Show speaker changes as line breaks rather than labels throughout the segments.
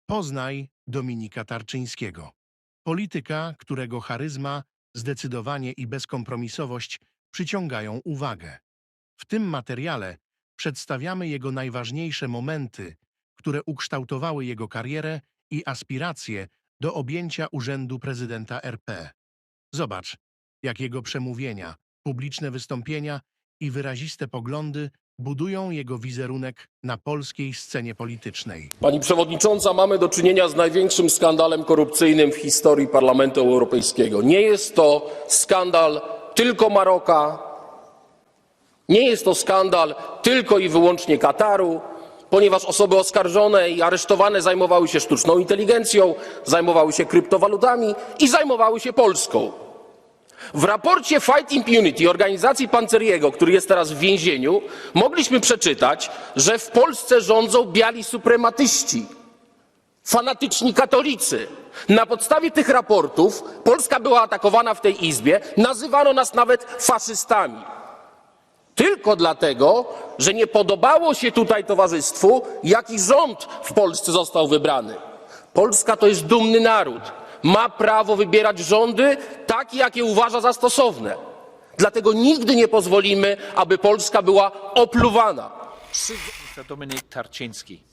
Poznaj Dominika Tarczyńskiego. Polityka, którego charyzma, zdecydowanie i bezkompromisowość przyciągają uwagę. W tym materiale przedstawiamy jego najważniejsze momenty, które ukształtowały jego karierę i aspiracje do objęcia urzędu prezydenta RP. Zobacz, jak jego przemówienia, publiczne wystąpienia i wyraziste poglądy budują jego wizerunek na polskiej scenie politycznej.
Pani przewodnicząca, mamy do czynienia z największym skandalem korupcyjnym w historii Parlamentu Europejskiego. Nie jest to skandal tylko Maroka, nie jest to skandal tylko i wyłącznie Kataru, ponieważ osoby oskarżone i aresztowane zajmowały się sztuczną inteligencją, zajmowały się kryptowalutami i zajmowały się Polską. W raporcie Fight Impunity organizacji Panceriego, który jest teraz w więzieniu, mogliśmy przeczytać, że w Polsce rządzą biali suprematyści, fanatyczni katolicy. Na podstawie tych raportów Polska była atakowana w tej Izbie, nazywano nas nawet faszystami. Tylko dlatego, że nie podobało się tutaj towarzystwu, jaki rząd w Polsce został wybrany. Polska to jest dumny naród. Ma prawo wybierać rządy takie, jakie uważa za stosowne. Dlatego nigdy nie pozwolimy, aby Polska była opluwana.
Dominik Tarczyński.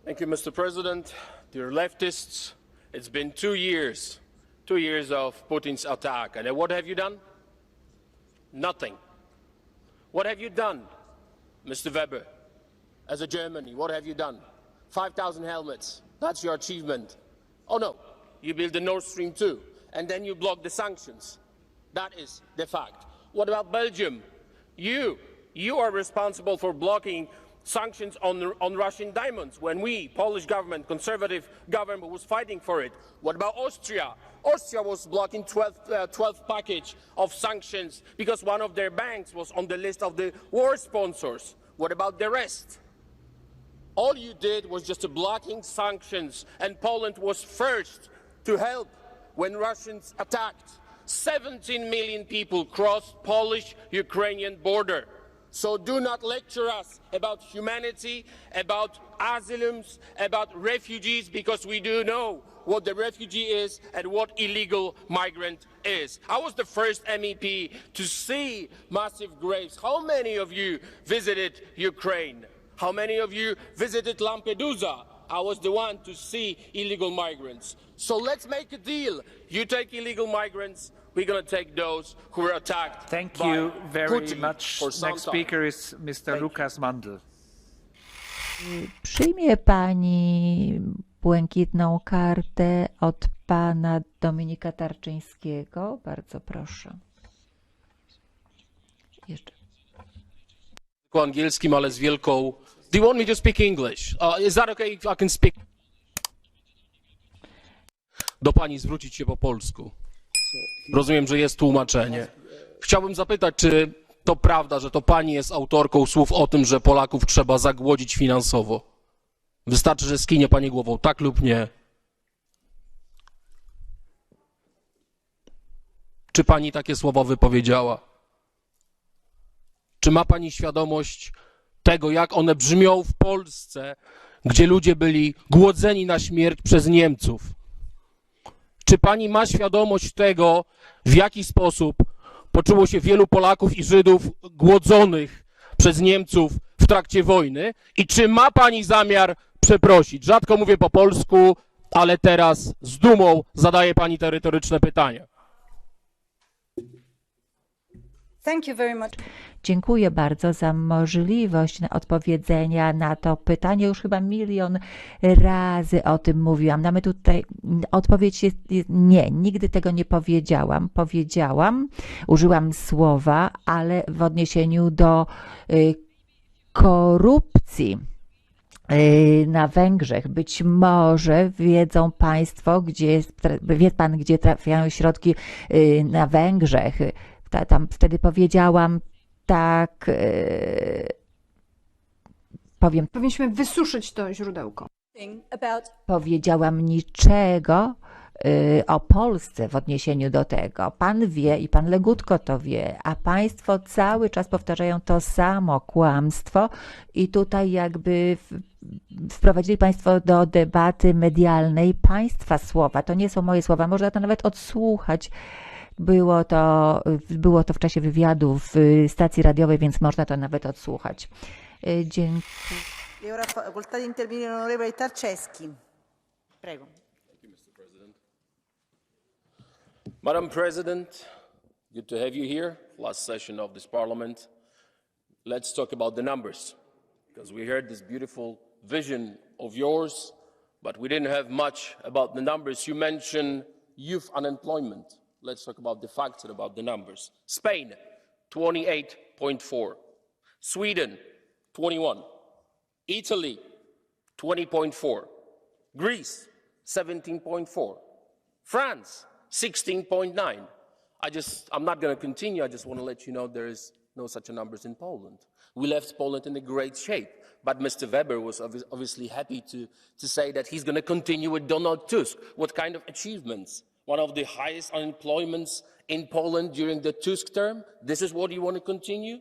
Thank you, Mr. President. Dear leftists, it's been 2 years. 2 years of Putin's attack. And what have you done? Nothing. What have you done, Mr. Weber? As a Germany, what have you done? 5,000 helmets. That's your achievement. Oh no, you build the Nord Stream 2, and then you block the sanctions. That is the fact. What about Belgium? You are responsible for blocking sanctions on Russian diamonds when we, Polish government, conservative government, was fighting for it. What about Austria? Austria was blocking 12th package of sanctions because one of their banks was on the list of the war sponsors. What about the rest? All you did was just blocking sanctions, and Poland was first to help when Russians attacked. 17 million people crossed Polish-Ukrainian border. So do not lecture us about humanity, about asylums, about refugees, because we do know what the refugee is and what illegal migrant is. I was the first MEP to see massive graves. How many of you visited Ukraine? How many of you visited Lampedusa? I was the one to see illegal migrants. So let's make a deal. You take illegal migrants, we're going to take those who were attacked.
Thank
by
you very
Putin
much.
for some
Next
time.
speaker is Mr. Lukas Mandl.
Przyjmie pani błękitną kartę od pana Dominika Tarczyńskiego? Bardzo proszę. Jeszcze.
Po angielskim, ale z wielką... Do you want me to speak English? Is that okay if I can speak? Do pani zwrócić się po polsku. Rozumiem, że jest tłumaczenie. Chciałbym zapytać, czy to prawda, że to pani jest autorką słów o tym, że Polaków trzeba zagłodzić finansowo? Wystarczy, że skinie pani głową tak lub nie. Czy pani takie słowa wypowiedziała? Czy ma pani świadomość tego, jak one brzmią w Polsce, gdzie ludzie byli głodzeni na śmierć przez Niemców? Czy pani ma świadomość tego, w jaki sposób poczuło się wielu Polaków i Żydów głodzonych przez Niemców w trakcie wojny? I czy ma pani zamiar przeprosić? Rzadko mówię po polsku, ale teraz z dumą zadaje pani te retoryczne pytania.
Thank you very much.
Dziękuję bardzo za możliwość odpowiedzenia na to pytanie. Już chyba 1 000 000 razy o tym mówiłam. No my tutaj odpowiedź jest nie, nigdy tego nie powiedziałam. Użyłam słowa, ale w odniesieniu do korupcji na Węgrzech. Być może wiedzą państwo, wie pan, gdzie trafiają środki na Węgrzech. Tam wtedy powiedziałam tak,
Powinniśmy wysuszyć to źródełko.
powiedziałam niczego o Polsce w odniesieniu do tego. Pan wie i pan Legutko to wie, a państwo cały czas powtarzają to samo kłamstwo i tutaj jakby wprowadzili państwo do debaty medialnej państwa słowa. To nie są moje słowa, można to nawet odsłuchać. Było to w czasie wywiadu w stacji radiowej, więc można to nawet odsłuchać. Dziękuję.
E ora facoltà di intervenire l'onorevole Tarczyński. Prego.
Madam President, good to have you here. Last session of this Parliament. Let's talk about the numbers, because we heard this beautiful vision of yours, but we didn't have much about the numbers. You mentioned youth unemployment. Let's talk about the facts and about the numbers. Spain, 28.4. Sweden, 21. Italy, 20.4. Greece, 17.4. France, 16.9. I'm not going to continue. I just want to let you know there is no such numbers in Poland. We left Poland in a great shape. But Mr. Weber was obviously happy to say that he's going to continue with Donald Tusk. What kind of achievements? One of the highest unemployments in Poland during the Tusk term? This is what you want to continue?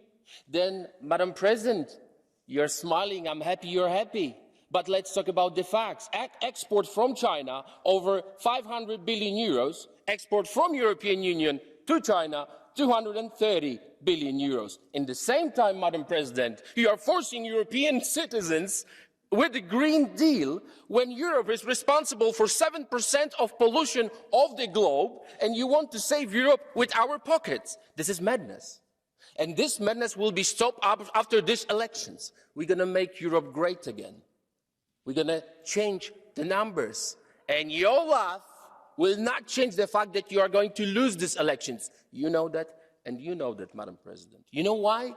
Then, Madam President, you're smiling. I'm happy you're happy. But let's talk about the facts. Export from China, over 500 billion euros. Export from European Union to China, 230 billion euros. In the same time, Madam President, you are forcing European citizens with the Green Deal, when Europe is responsible for 7% of pollution of the globe, and you want to save Europe with our pockets. This is madness. And this madness will be stopped after these elections. We're going to make Europe great again. We're going to change the numbers. And your laugh will not change the fact that you are going to lose these elections. You know that, and you know that, Madam President. You know why?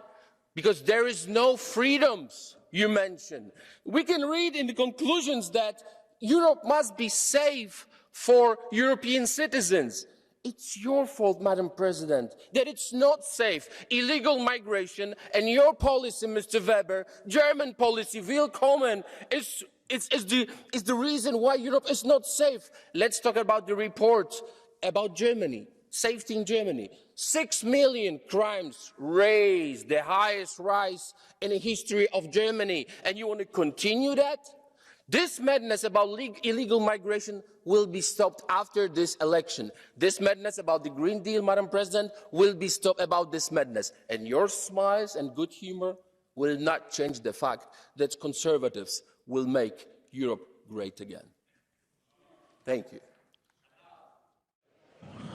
Because there is no freedoms you mentioned. We can read in the conclusions that Europe must be safe for European citizens. It's your fault, Madam President, that it's not safe. Illegal migration and your policy, Mr. Weber, German policy, willkommen, is the reason why Europe is not safe. Let's talk about the report about Germany. Safety in Germany. 6 million crimes raised, the highest rise in the history of Germany. And you want to continue that? This madness about illegal migration will be stopped after this election. This madness about the Green Deal, Madam President, will be stopped about this madness. And your smiles and good humor will not change the fact that conservatives will make Europe great again. Thank you.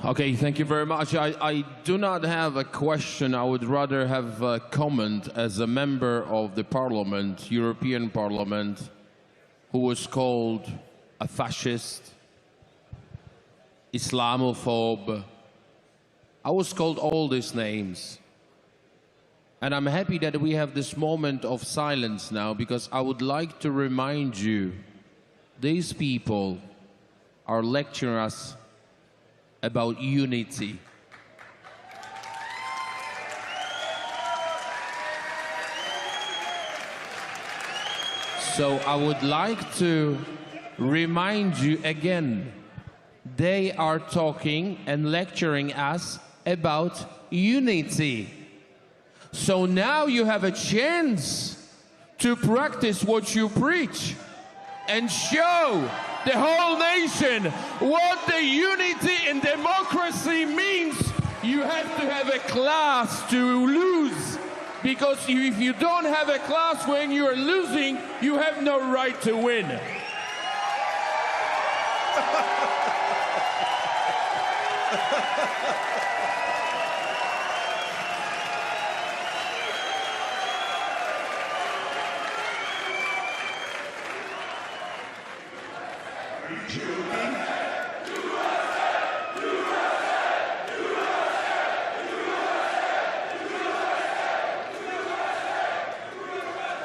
Okay, thank you very much. I do not have a question. I would rather have a comment as a member of the Parliament, European Parliament, who was called a fascist, Islamophobe. I was called all these names. And I'm happy that we have this moment of silence now, because I would like to remind you, these people are lecturing us about unity. So I would like to remind you again, they are talking and lecturing us about unity. So now you have a chance to practice what you preach and show the whole nation what the unity in democracy means. You have to have a class to lose, because if you don't have a class when you're losing, you have no right to win.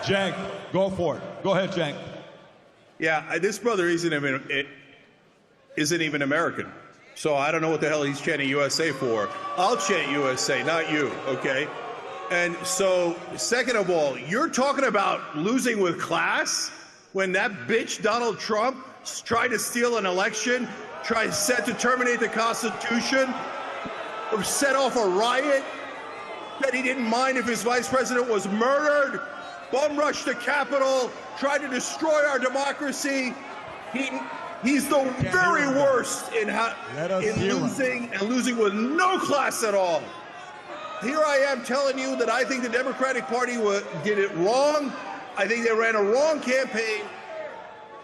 Cenk, go for it. Go ahead, Cenk.
Yeah, this brother isn't even American. So I don't know what the hell he's chanting USA for. I'll chant USA, not you, okay? And so, second of all, you're talking about losing with class? when that bitch Donald Trump tried to steal an election, set to terminate the Constitution, or set off a riot, that he didn't mind if his vice president was murdered, bum rushed the Capitol, tried to destroy our democracy. He's the very worst in losing with no class at all. Here I am telling you that I think the Democratic Party did it wrong. I think they ran a wrong campaign.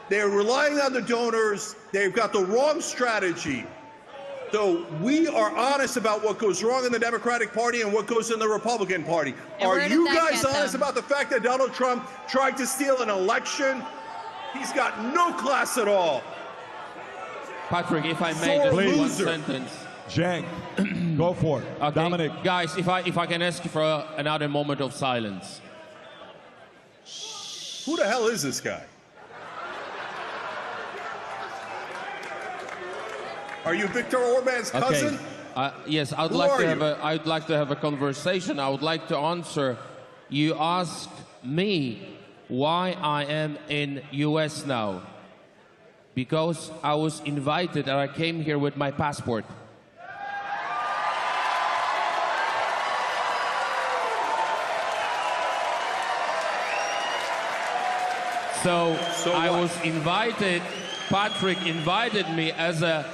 They're relying on the donors. They've got the wrong strategy. So we are honest about what goes wrong in the Democratic Party and what goes in the Republican Party. Are you guys honest about the fact that Donald Trump tried to steal an election? He's got no class at all.
Patrick, if I may, just one sentence.
Cenk, go for it.
Okay.
Dominic.
Guys, if I can ask you for another moment of silence.
Who the hell is this guy? Are you Viktor Orban's cousin?
Okay. Yes, I'd like to have a conversation. I would like to answer. You asked me why I am in US now. Because I was invited and I came here with my passport. So I was invited, Patrick invited me as a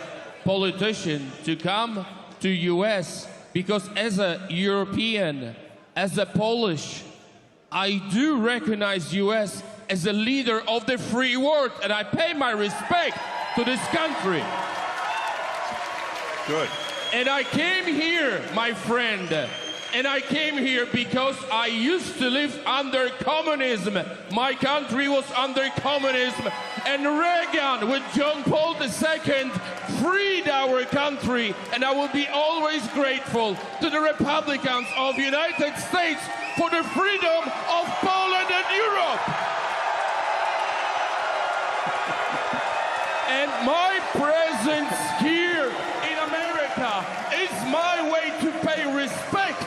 politician to come to US because as a European, as a Polish, I do recognize US as a leader of the free world, and I pay my respect to this country.
Good.
And I came here, my friend, and I came here because I used to live under communism. My country was under communism, and Reagan with John Paul II freed our country, and I will be always grateful to the Republicans of the United States for the freedom of Poland and Europe. And my presence here in America is my way to pay respect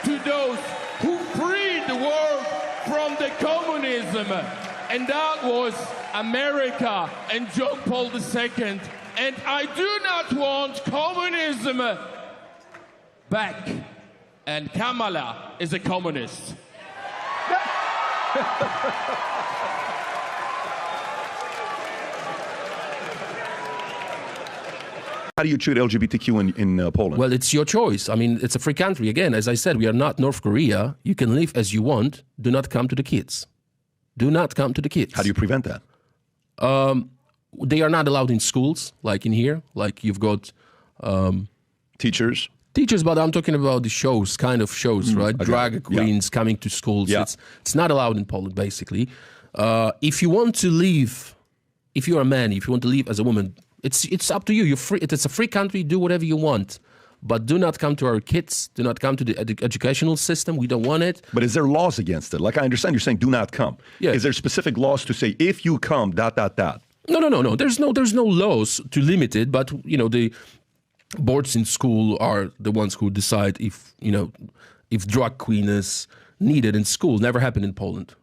to those who freed the world from the communism. And that was America and John Paul II. And I do not want communism back. And Kamala is a communist.
How do you treat LGBTQ in Poland?
Well, it's your choice. I mean, it's a free country. Again, as I said, we are not North Korea. You can live as you want. Do not come to the kids. Do not come to the kids.
How do you prevent that?
They are not allowed in schools, like in here. Like you've got...
Teachers?
Teachers, but I'm talking about the shows, kind of shows, right?
Okay.
Drag queens coming to schools.
Yeah.
It's not allowed in Poland, basically. If you want to leave, if you're a man, if you want to leave as a woman... It's up to you. You're free. It's a free country. Do whatever you want. But do not come to our kids. Do not come to the educational system. We don't want it.
But is there laws against it? Like I understand you're saying do not come.
Yeah.
Is there specific laws to say if you come, ...
No. There's no laws to limit it. But, you know, the boards in school are the ones who decide if drag queen is needed in school. Never happened in Poland.